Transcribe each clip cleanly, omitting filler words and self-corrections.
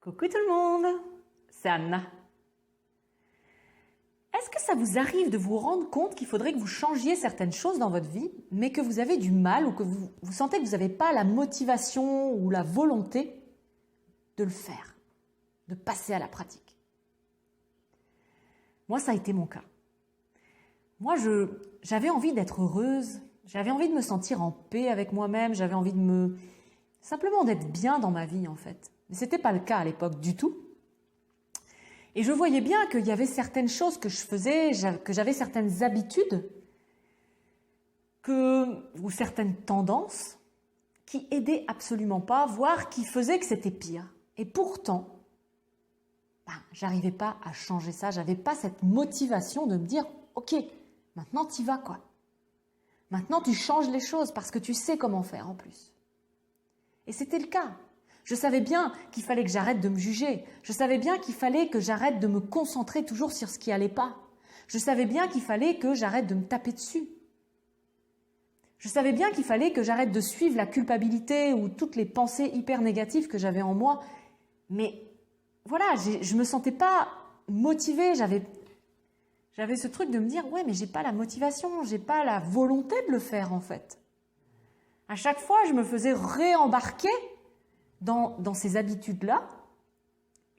Coucou tout le monde, c'est Anna. Est-ce que ça vous arrive de vous rendre compte qu'il faudrait que vous changiez certaines choses dans votre vie, mais que vous avez du mal ou que vous sentez que vous n'avez pas la motivation ou la volonté de le faire, de passer à la pratique? Moi, ça a été mon cas. Moi, j'avais envie d'être heureuse, j'avais envie de me sentir en paix avec moi-même, j'avais envie de simplement d'être bien dans ma vie en fait. Mais ce n'était pas le cas à l'époque du tout. Et je voyais bien qu'il y avait certaines choses que je faisais, que j'avais certaines habitudes ou certaines tendances qui aidaient absolument pas, voire qui faisaient que c'était pire. Et pourtant, j'arrivais pas à changer ça, j'avais pas cette motivation de me dire « Ok, maintenant t'y vas quoi. Maintenant tu changes les choses parce que tu sais comment faire en plus. » Et c'était le cas. Je savais bien qu'il fallait que j'arrête de me juger. Je savais bien qu'il fallait que j'arrête de me concentrer toujours sur ce qui allait pas. Je savais bien qu'il fallait que j'arrête de me taper dessus. Je savais bien qu'il fallait que j'arrête de suivre la culpabilité ou toutes les pensées hyper négatives que j'avais en moi. Mais voilà, je me sentais pas motivée. J'avais ce truc de me dire « Ouais, mais j'ai pas la motivation, j'ai pas la volonté de le faire en fait. » À chaque fois, je me faisais réembarquer dans ces habitudes-là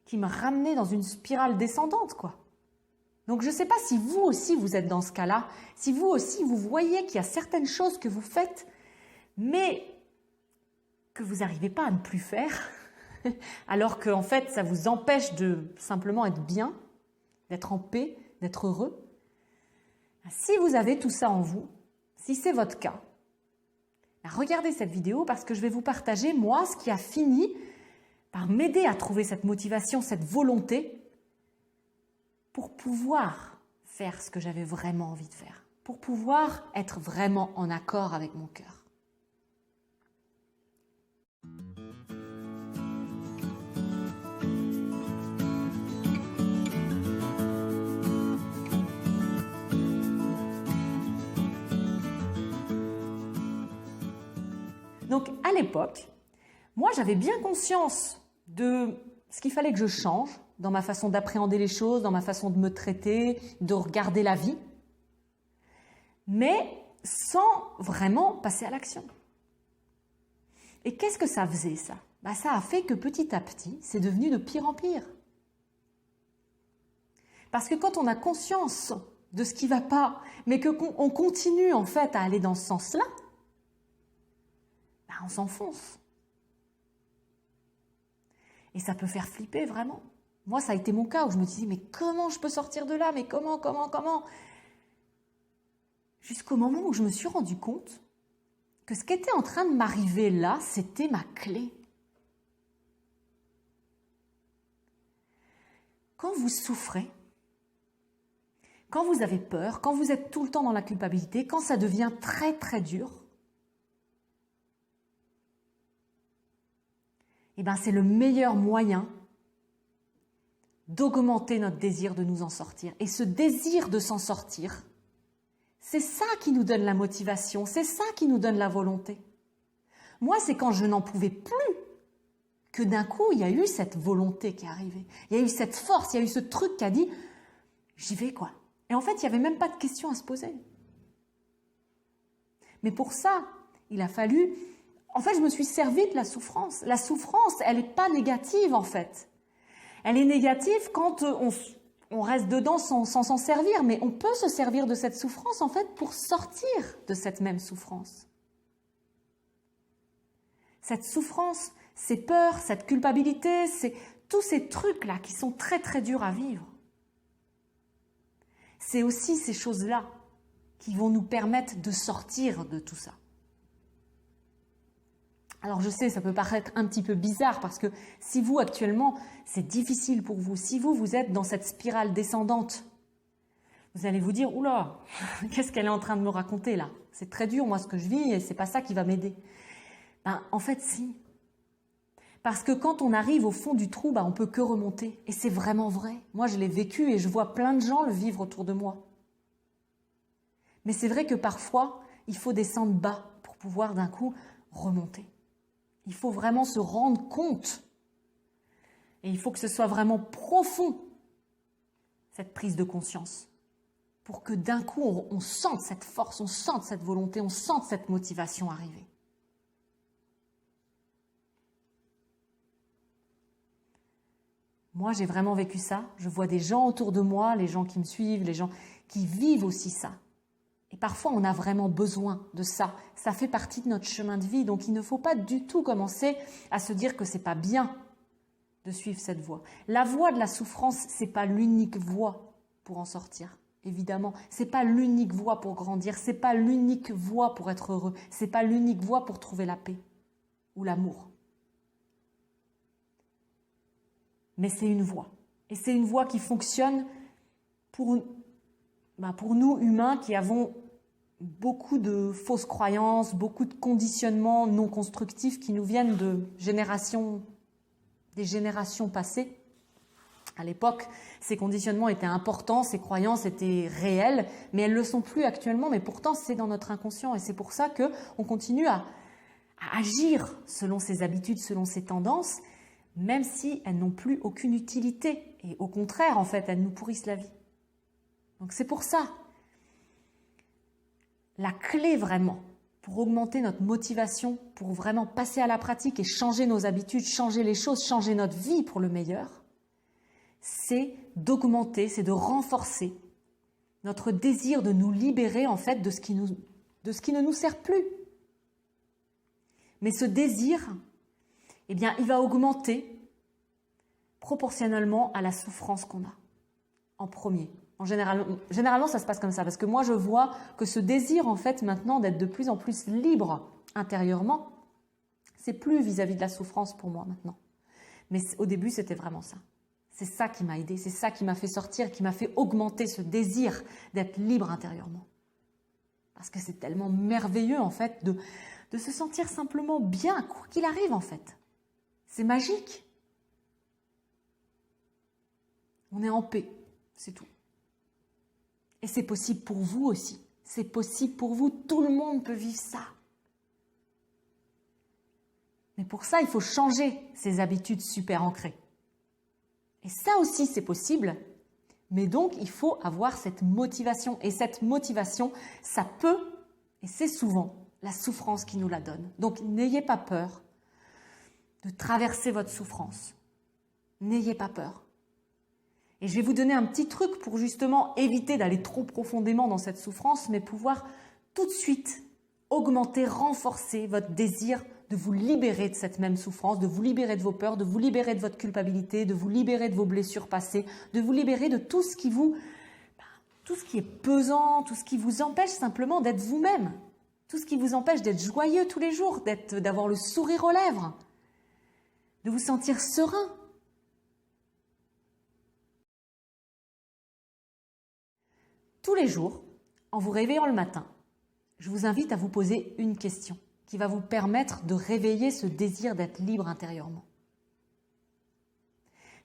qui me ramenaient dans une spirale descendante, quoi. Donc, je ne sais pas si vous aussi, vous êtes dans ce cas-là, si vous aussi, vous voyez qu'il y a certaines choses que vous faites, mais que vous n'arrivez pas à ne plus faire, alors qu'en fait, ça vous empêche de simplement être bien, d'être en paix, d'être heureux. Si vous avez tout ça en vous, si c'est votre cas, regardez cette vidéo parce que je vais vous partager, moi, ce qui a fini par m'aider à trouver cette motivation, cette volonté pour pouvoir faire ce que j'avais vraiment envie de faire, pour pouvoir être vraiment en accord avec mon cœur. Donc, à l'époque, moi, j'avais bien conscience de ce qu'il fallait que je change dans ma façon d'appréhender les choses, dans ma façon de me traiter, de regarder la vie, mais sans vraiment passer à l'action. Et qu'est-ce que ça faisait, ça? Ça a fait que petit à petit, c'est devenu de pire en pire. Parce que quand on a conscience de ce qui ne va pas, mais qu'on continue en fait à aller dans ce sens-là, on s'enfonce. Et ça peut faire flipper vraiment. Moi, ça a été mon cas où je me disais, mais comment je peux sortir de là? Mais comment? Jusqu'au moment où je me suis rendu compte que ce qui était en train de m'arriver là, c'était ma clé. Quand vous souffrez, quand vous avez peur, quand vous êtes tout le temps dans la culpabilité, quand ça devient très très dur, c'est le meilleur moyen d'augmenter notre désir de nous en sortir. Et ce désir de s'en sortir, c'est ça qui nous donne la motivation, c'est ça qui nous donne la volonté. Moi, c'est quand je n'en pouvais plus que d'un coup, il y a eu cette volonté qui est arrivée. Il y a eu cette force, il y a eu ce truc qui a dit « j'y vais quoi ». Et en fait, il n'y avait même pas de question à se poser. Mais pour ça, il a fallu... En fait, je me suis servie de la souffrance. La souffrance, elle n'est pas négative, en fait. Elle est négative quand on reste dedans sans s'en servir. Mais on peut se servir de cette souffrance, en fait, pour sortir de cette même souffrance. Cette souffrance, ces peurs, cette culpabilité, c'est tous ces trucs-là qui sont très, très durs à vivre. C'est aussi ces choses-là qui vont nous permettre de sortir de tout ça. Alors je sais, ça peut paraître un petit peu bizarre parce que si vous actuellement, c'est difficile pour vous, si vous êtes dans cette spirale descendante, vous allez vous dire « Oula, qu'est-ce qu'elle est en train de me raconter là? C'est très dur moi ce que je vis et c'est pas ça qui va m'aider. » En fait si. Parce que quand on arrive au fond du trou, on peut que remonter. Et c'est vraiment vrai. Moi je l'ai vécu et je vois plein de gens le vivre autour de moi. Mais c'est vrai que parfois, il faut descendre bas pour pouvoir d'un coup remonter. Il faut vraiment se rendre compte Et il faut que ce soit vraiment profond, cette prise de conscience, pour que d'un coup, on sente cette force, on sente cette volonté, on sente cette motivation arriver. Moi, j'ai vraiment vécu ça. Je vois des gens autour de moi, les gens qui me suivent, les gens qui vivent aussi ça. Et parfois, on a vraiment besoin de ça. Ça fait partie de notre chemin de vie. Donc, il ne faut pas du tout commencer à se dire que c'est pas bien de suivre cette voie. La voie de la souffrance, c'est pas l'unique voie pour en sortir. Évidemment, c'est pas l'unique voie pour grandir. C'est pas l'unique voie pour être heureux. C'est pas l'unique voie pour trouver la paix ou l'amour. Mais c'est une voie. Et c'est une voie qui fonctionne pour nous, humains, qui avons beaucoup de fausses croyances, beaucoup de conditionnements non constructifs qui nous viennent des générations passées. À l'époque, ces conditionnements étaient importants, ces croyances étaient réelles, mais elles ne le sont plus actuellement, mais pourtant c'est dans notre inconscient. Et c'est pour ça qu'on continue à agir selon ces habitudes, selon ces tendances, même si elles n'ont plus aucune utilité. Et au contraire, en fait, elles nous pourrissent la vie. Donc c'est pour ça, la clé vraiment, pour augmenter notre motivation, pour vraiment passer à la pratique et changer nos habitudes, changer les choses, changer notre vie pour le meilleur, c'est d'augmenter, c'est de renforcer notre désir de nous libérer en fait de ce qui ne nous sert plus. Mais ce désir, eh bien, il va augmenter proportionnellement à la souffrance qu'on a, en premier. Généralement, ça se passe comme ça, parce que moi, je vois que ce désir, en fait, maintenant, d'être de plus en plus libre intérieurement, c'est plus vis-à-vis de la souffrance pour moi maintenant. Mais au début, c'était vraiment ça. C'est ça qui m'a aidé, c'est ça qui m'a fait sortir, qui m'a fait augmenter ce désir d'être libre intérieurement. Parce que c'est tellement merveilleux, en fait, de se sentir simplement bien, quoi qu'il arrive, en fait. C'est magique. On est en paix, c'est tout. Et c'est possible pour vous aussi. C'est possible pour vous. Tout le monde peut vivre ça. Mais pour ça, il faut changer ces habitudes super ancrées. Et ça aussi, c'est possible. Mais donc, il faut avoir cette motivation. Et cette motivation, ça peut, et c'est souvent, la souffrance qui nous la donne. Donc, n'ayez pas peur de traverser votre souffrance. N'ayez pas peur. Et je vais vous donner un petit truc pour justement éviter d'aller trop profondément dans cette souffrance, mais pouvoir tout de suite augmenter, renforcer votre désir de vous libérer de cette même souffrance, de vous libérer de vos peurs, de vous libérer de votre culpabilité, de vous libérer de vos blessures passées, de vous libérer de tout ce qui est pesant, tout ce qui vous empêche simplement d'être vous-même, tout ce qui vous empêche d'être joyeux tous les jours, d'avoir le sourire aux lèvres, de vous sentir serein. Tous les jours, en vous réveillant le matin, je vous invite à vous poser une question qui va vous permettre de réveiller ce désir d'être libre intérieurement.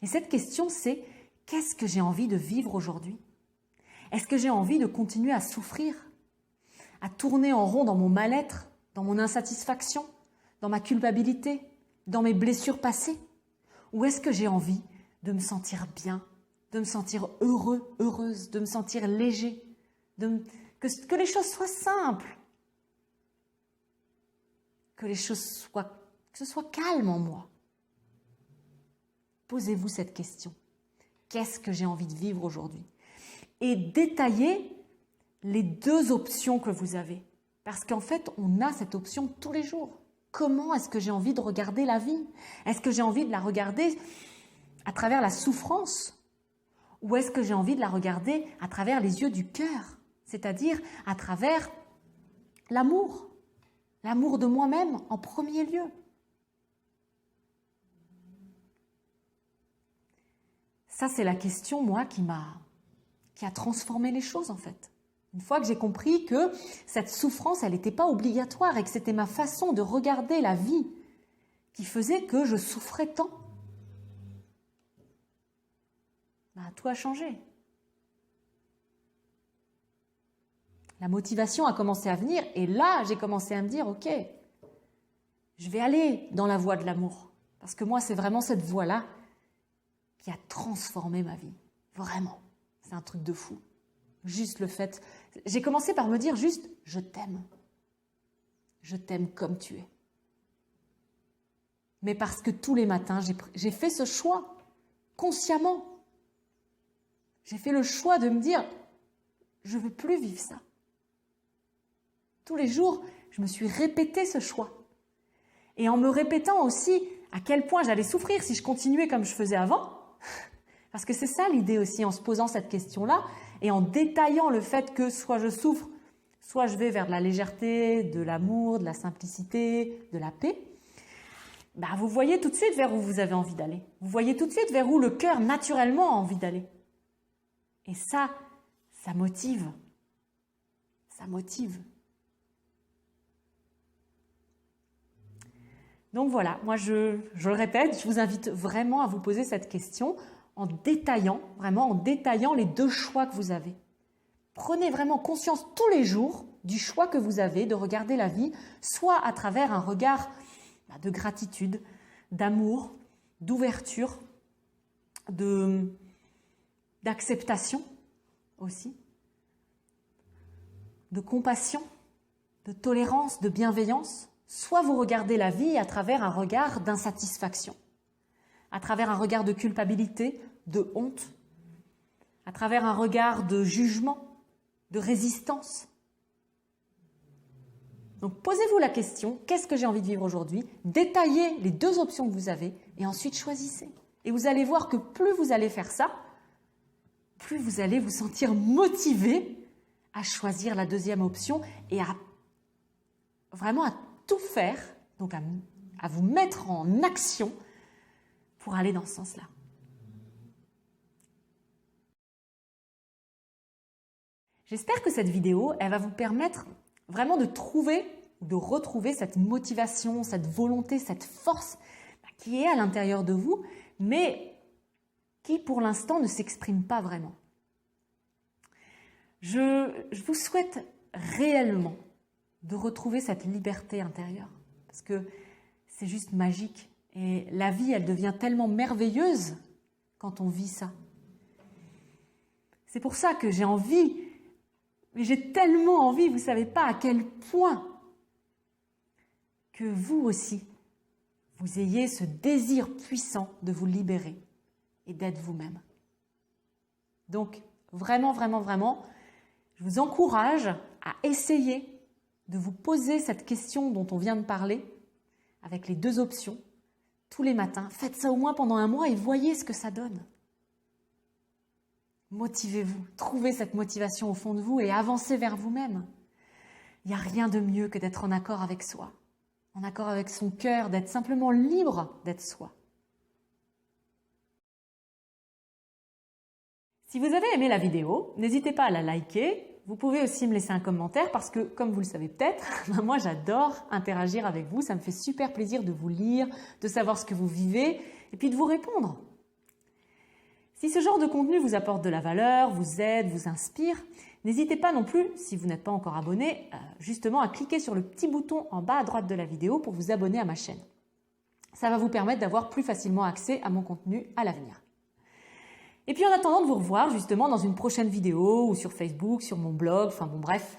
Et cette question, c'est « Qu'est-ce que j'ai envie de vivre aujourd'hui ? Est-ce que j'ai envie de continuer à souffrir, à tourner en rond dans mon mal-être, dans mon insatisfaction, dans ma culpabilité, dans mes blessures passées ? Ou est-ce que j'ai envie de me sentir bien ? De me sentir heureux, heureuse, de me sentir léger, que les choses soient simples, que ce soit calme en moi. Posez-vous cette question. Qu'est-ce que j'ai envie de vivre aujourd'hui ? Et détaillez les deux options que vous avez. Parce qu'en fait, on a cette option tous les jours. Comment est-ce que j'ai envie de regarder la vie ? Est-ce que j'ai envie de la regarder à travers la souffrance ? Ou est-ce que j'ai envie de la regarder à travers les yeux du cœur, c'est-à-dire à travers l'amour de moi-même en premier lieu. Ça, c'est la question, moi, qui a transformé les choses, en fait. Une fois que j'ai compris que cette souffrance, elle n'était pas obligatoire et que c'était ma façon de regarder la vie qui faisait que je souffrais tant. Tout a changé. La motivation a commencé à venir et là, j'ai commencé à me dire, ok, je vais aller dans la voie de l'amour. Parce que moi, c'est vraiment cette voie-là qui a transformé ma vie. Vraiment, c'est un truc de fou. Juste le fait... J'ai commencé par me dire juste « je t'aime ». Je t'aime comme tu es. Mais parce que tous les matins, j'ai fait ce choix, consciemment. J'ai fait le choix de me dire « je ne veux plus vivre ça ». Tous les jours, je me suis répété ce choix. Et en me répétant aussi à quel point j'allais souffrir si je continuais comme je faisais avant. Parce que c'est ça l'idée aussi en se posant cette question-là et en détaillant le fait que soit je souffre, soit je vais vers de la légèreté, de l'amour, de la simplicité, de la paix. Bah, vous voyez tout de suite vers où vous avez envie d'aller. Vous voyez tout de suite vers où le cœur naturellement a envie d'aller. Et ça motive. Ça motive. Donc voilà, moi je le répète, je vous invite vraiment à vous poser cette question en détaillant, vraiment en détaillant les deux choix que vous avez. Prenez vraiment conscience tous les jours du choix que vous avez de regarder la vie, soit à travers un regard de gratitude, d'amour, d'ouverture, d'acceptation aussi, de compassion, de tolérance, de bienveillance. Soit vous regardez la vie à travers un regard d'insatisfaction, à travers un regard de culpabilité, de honte, à travers un regard de jugement, de résistance. Donc posez-vous la question, qu'est-ce que j'ai envie de vivre aujourd'hui? Détaillez les deux options que vous avez et ensuite choisissez. Et vous allez voir que plus vous allez faire ça, plus vous allez vous sentir motivé à choisir la deuxième option et vraiment à tout faire, donc à vous mettre en action pour aller dans ce sens-là. J'espère que cette vidéo, elle va vous permettre vraiment de retrouver cette motivation, cette volonté, cette force qui est à l'intérieur de vous, mais qui pour l'instant ne s'exprime pas vraiment. Je vous souhaite réellement de retrouver cette liberté intérieure, parce que c'est juste magique. Et la vie, elle devient tellement merveilleuse quand on vit ça. C'est pour ça que j'ai envie, mais j'ai tellement envie, vous ne savez pas à quel point, que vous aussi, vous ayez ce désir puissant de vous libérer et d'être vous-même. Donc, vraiment, vraiment, vraiment, je vous encourage à essayer de vous poser cette question dont on vient de parler, avec les deux options, tous les matins. Faites ça au moins pendant un mois et voyez ce que ça donne. Motivez-vous, trouvez cette motivation au fond de vous et avancez vers vous-même. Il n'y a rien de mieux que d'être en accord avec soi, en accord avec son cœur, d'être simplement libre d'être soi. Si vous avez aimé la vidéo, n'hésitez pas à la liker. Vous pouvez aussi me laisser un commentaire parce que, comme vous le savez peut-être, moi j'adore interagir avec vous. Ça me fait super plaisir de vous lire, de savoir ce que vous vivez et puis de vous répondre. Si ce genre de contenu vous apporte de la valeur, vous aide, vous inspire, n'hésitez pas non plus, si vous n'êtes pas encore abonné, justement à cliquer sur le petit bouton en bas à droite de la vidéo pour vous abonner à ma chaîne. Ça va vous permettre d'avoir plus facilement accès à mon contenu à l'avenir. Et puis en attendant de vous revoir justement dans une prochaine vidéo ou sur Facebook, sur mon blog, enfin bon bref,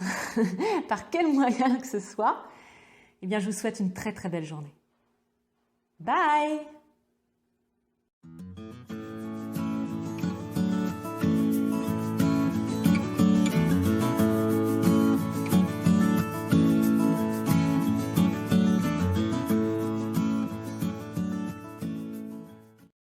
par quel moyen que ce soit, eh bien je vous souhaite une très très belle journée. Bye!